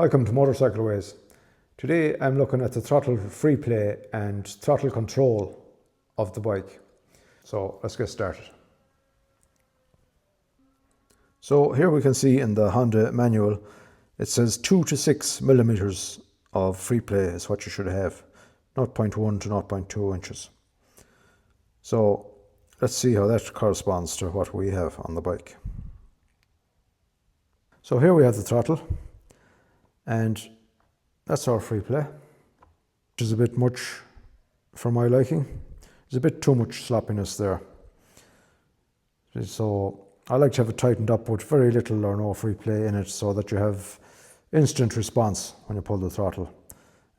Welcome to Motorcycle Ways. Today I'm looking at the throttle free play and throttle control of the bike. So let's get started. So here we can see in the Honda manual it says 2 to 6 millimeters of free play is what you should have, 0.1 to 0.2 inches. So let's see how that corresponds to what we have on the bike. So here we have the throttle, and that's our free play, which is a bit much for my liking. There's a bit too much sloppiness there. So I like to have it tightened up with very little or no free play in it, so that you have instant response when you pull the throttle.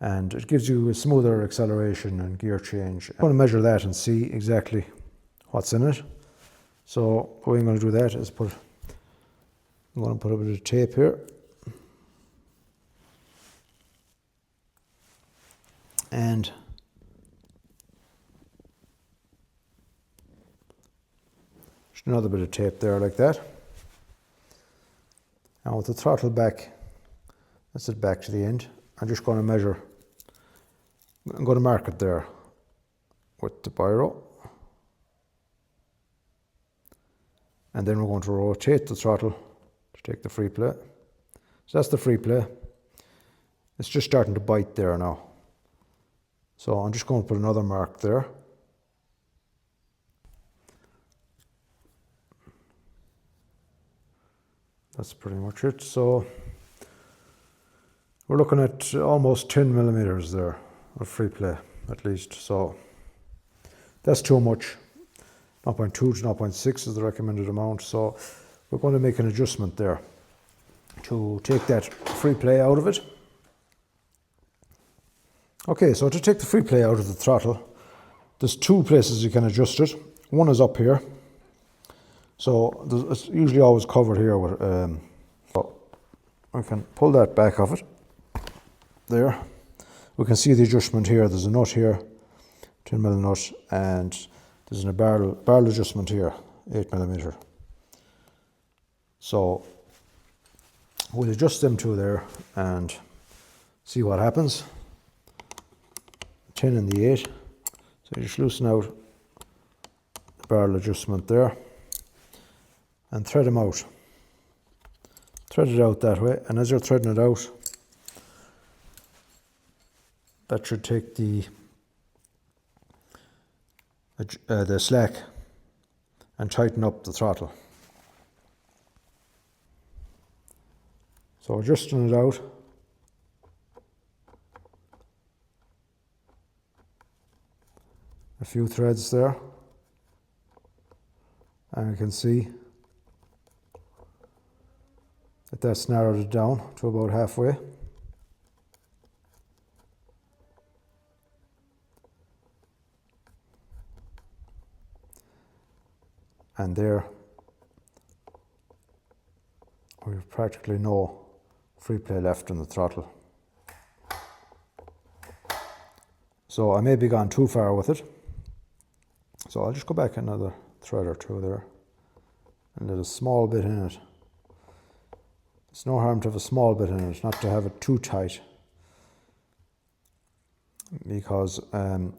And it gives you a smoother acceleration and gear change. I'm going to measure that and see exactly what's in it. So the way I'm going to do that is I'm going to put a bit of tape here. And just another bit of tape there like that. And with the throttle back, that's it back to the end. I'm just going to measure. I'm going to mark it there with the biro. And then we're going to rotate the throttle to take the free play. So that's the free play. It's just starting to bite there now. So I'm just going to put another mark there. That's pretty much it. So we're looking at almost 10 millimeters there of free play at least. So that's too much. 0.2 to 0.6 is the recommended amount. So we're going to make an adjustment there to take that free play out of it. Okay, so to take the free play out of the throttle, there's two places you can adjust it. One is up here. So it's usually always covered here with, so I can pull that back of it. There. We can see the adjustment here. There's a nut here, 10mm nut, and there's a barrel adjustment here, 8mm. So we'll adjust them two there and see what happens. 10 and the 8. So you just loosen out the barrel adjustment there and thread them out. Thread it out that way, and as you're threading it out, that should take the slack and tighten up the throttle. So adjusting it out. A few threads there, and you can see that that's narrowed it down to about halfway. And there we've practically no free play left in the throttle. So I may be gone too far with it. So I'll just go back another thread or two there and let a small bit in it. It's no harm to have a small bit in it, not to have it too tight. Because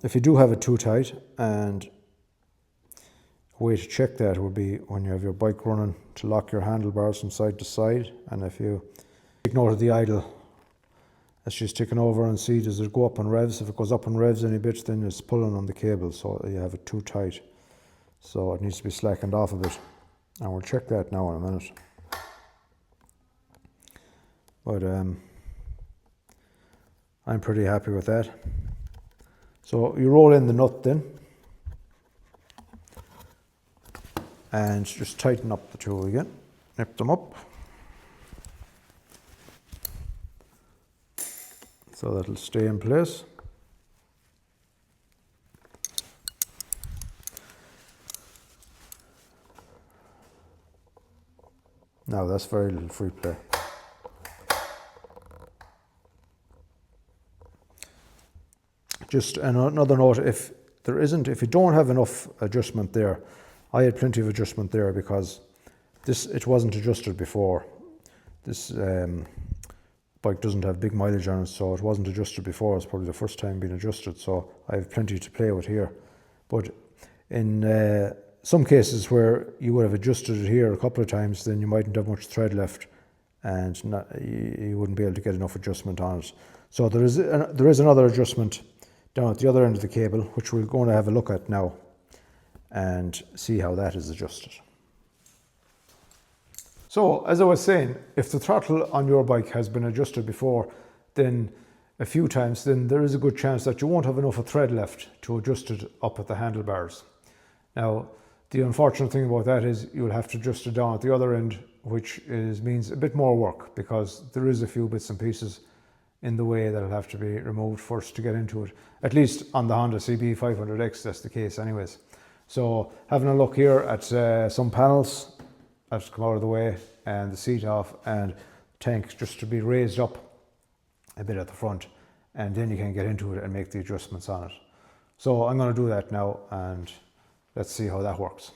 if you do have it too tight, and a way to check that would be when you have your bike running to lock your handlebars from side to side, and if you take note of the idle as she's ticking over and see does it go up on revs. If it goes up on revs any bit, then it's pulling on the cable, so you have it too tight. So it needs to be slackened off a bit. And we'll check that now in a minute. But I'm pretty happy with that. So you roll in the nut then. And just tighten up the two again. Nip them up. So that'll stay in place. Now that's very little free play. Just another note, if you don't have enough adjustment there, I had plenty of adjustment there because it wasn't adjusted before. This bike doesn't have big mileage on it, so it wasn't adjusted before. It's probably the first time being adjusted, so I have plenty to play with here. But in some cases where you would have adjusted it here a couple of times, then you mightn't have much thread left, and you wouldn't be able to get enough adjustment on it. So there is another adjustment down at the other end of the cable, which we're going to have a look at now and see how that is adjusted. So, as I was saying, if the throttle on your bike has been adjusted before, then a few times, then there is a good chance that you won't have enough of thread left to adjust it up at the handlebars. Now, the unfortunate thing about that is you'll have to adjust it down at the other end, which means a bit more work, because there is a few bits and pieces in the way that'll have to be removed first to get into it. At least on the Honda CB 500X, that's the case anyways. So having a look here at some panels have to come out of the way, and the seat off, and tank just to be raised up a bit at the front, and then you can get into it and make the adjustments on it. So I'm going to do that now, and let's see how that works.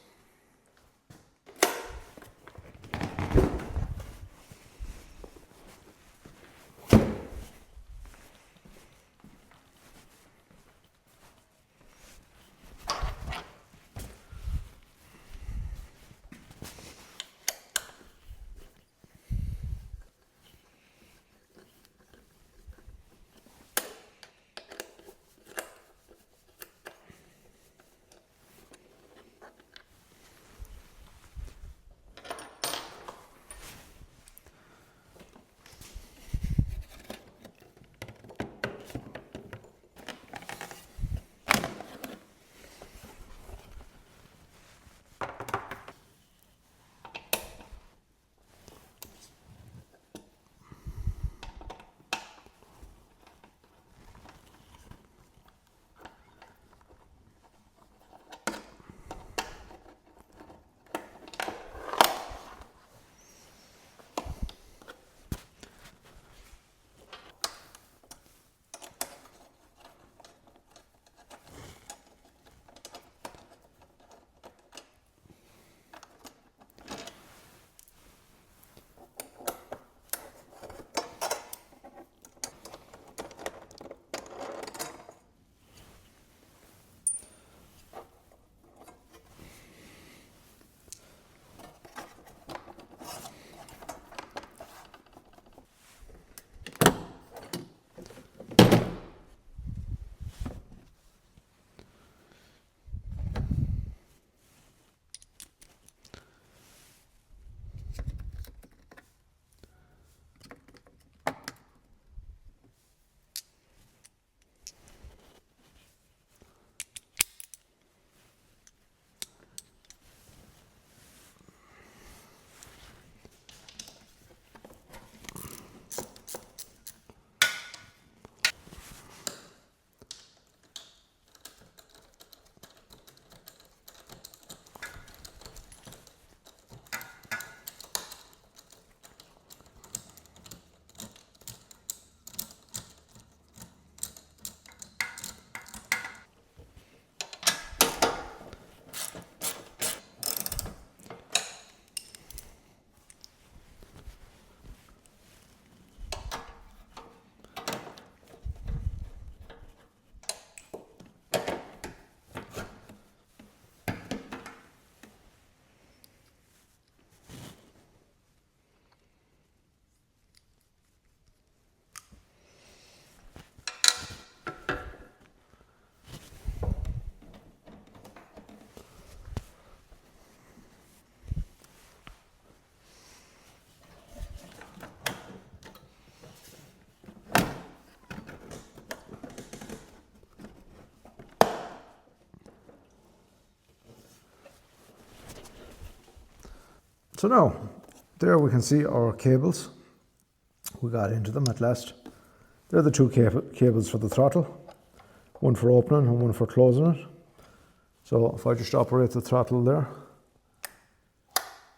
So now, there we can see our cables. We got into them at last. They're the two cables for the throttle, one for opening and one for closing it. So if I just operate the throttle there,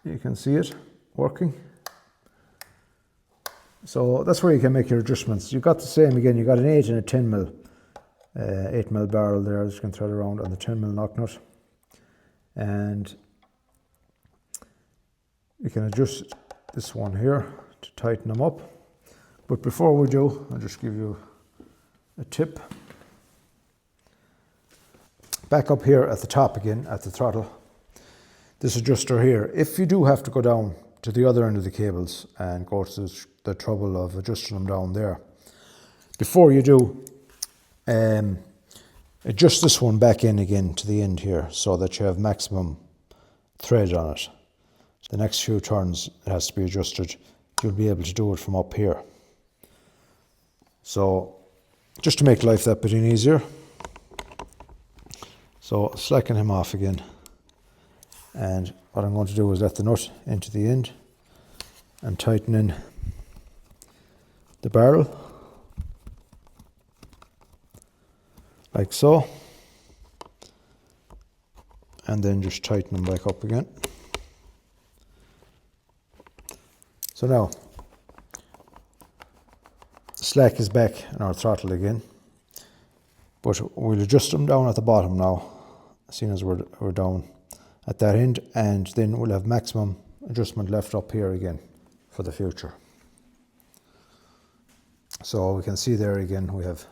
you can see it working. So that's where you can make your adjustments. You've got the same again, you've got an 8 and a 10 mil. 8 mil barrel there that you can thread around on the 10 mil knock nut. And you can adjust this one here to tighten them up. But before we do, I'll just give you a tip. Back up here at the top again, at the throttle, this adjuster here, if you do have to go down to the other end of the cables and go to the trouble of adjusting them down there, before you do, adjust this one back in again to the end here so that you have maximum thread on it. The next few turns it has to be adjusted. You'll be able to do it from up here. So just to make life that bit easier, so slacken him off again, and what I'm going to do is let the nut into the end and tighten in the barrel like so, and then just tighten them back up again. So now slack is back in our throttle again, but we'll adjust them down at the bottom now, seeing as we're down at that end, and then we'll have maximum adjustment left up here again for the future. So we can see there again we have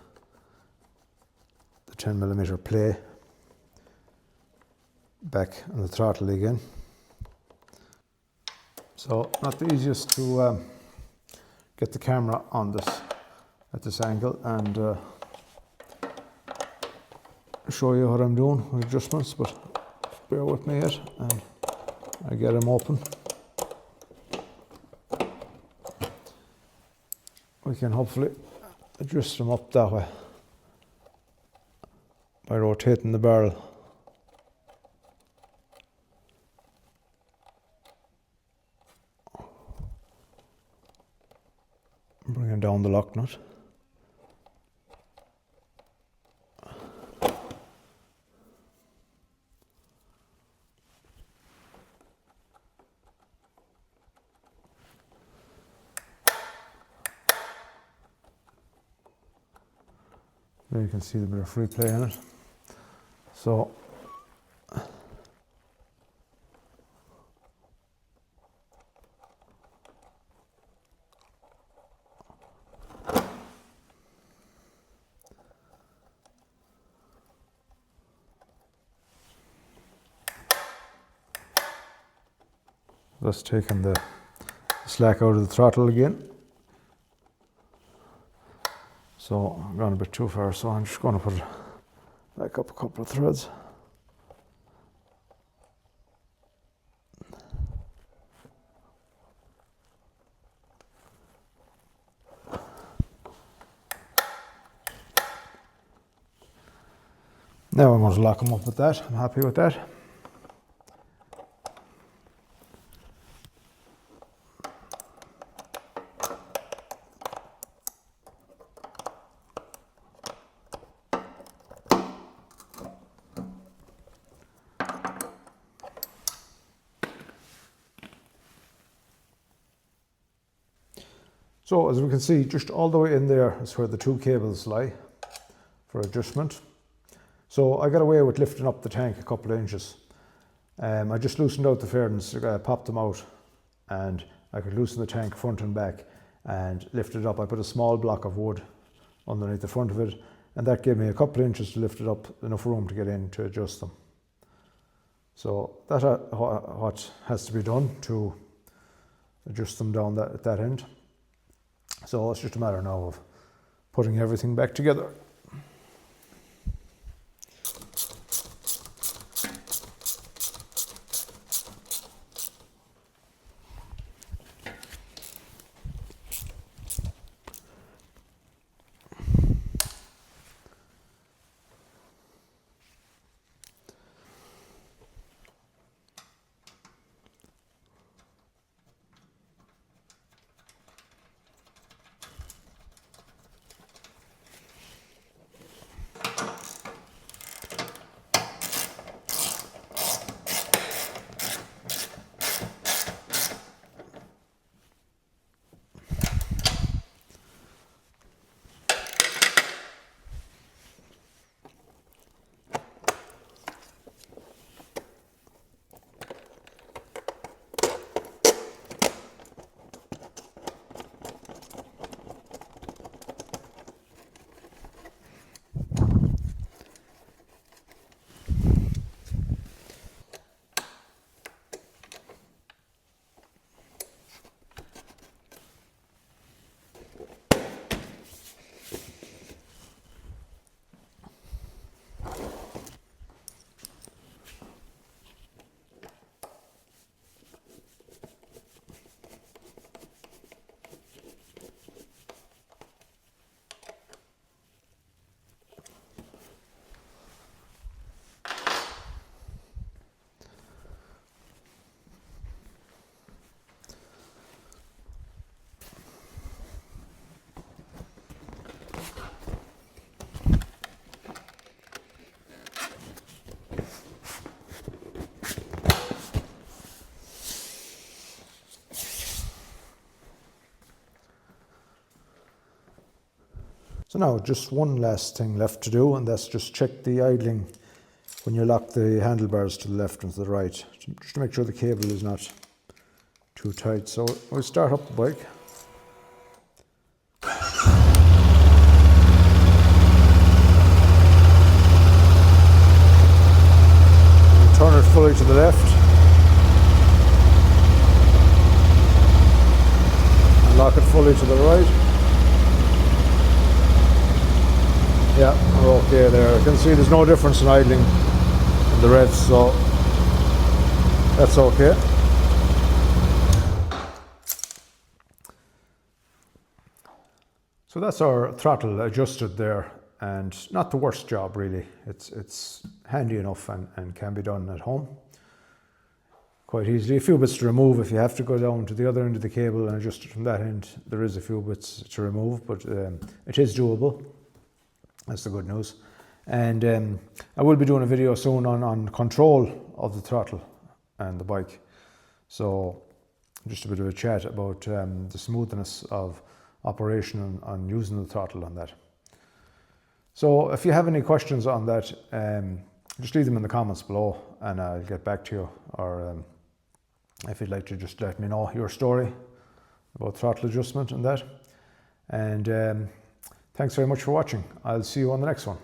the 10mm play back on the throttle again. So not the easiest to get the camera on this at this angle and show you what I'm doing with adjustments, but bear with me yet and I get them open. We can hopefully adjust them up that way by rotating the barrel. Bringing down the lock nut. There you can see the bit of free play in it. So that's taking the slack out of the throttle again. So I'm gone a bit too far, so I'm just going to put it back up a couple of threads. Now I'm going to lock them up with that. I'm happy with that. So as we can see, just all the way in there is where the two cables lie for adjustment. So I got away with lifting up the tank a couple of inches. I just loosened out the fairings, popped them out, and I could loosen the tank front and back and lift it up. I put a small block of wood underneath the front of it, and that gave me a couple of inches to lift it up, enough room to get in to adjust them. So that's what has to be done to adjust them down at that end. So it's just a matter now of putting everything back together. So now just one last thing left to do, and that's just check the idling when you lock the handlebars to the left and to the right, just to make sure the cable is not too tight. So we'll start up the bike. Turn it fully to the left and lock it fully to the right. Yeah, we're okay there. You can see there's no difference in idling in the revs, so that's okay. So that's our throttle adjusted there, and not the worst job really. It's handy enough and can be done at home quite easily. A few bits to remove if you have to go down to the other end of the cable and adjust it from that end. There is a few bits to remove, but it is doable. That's the good news. And I will be doing a video soon on control of the throttle and the bike. So just a bit of a chat about the smoothness of operation on using the throttle on that. So if you have any questions on that, just leave them in the comments below and I'll get back to you. Or if you'd like to just let me know your story about throttle adjustment and that. And thanks very much for watching. I'll see you on the next one.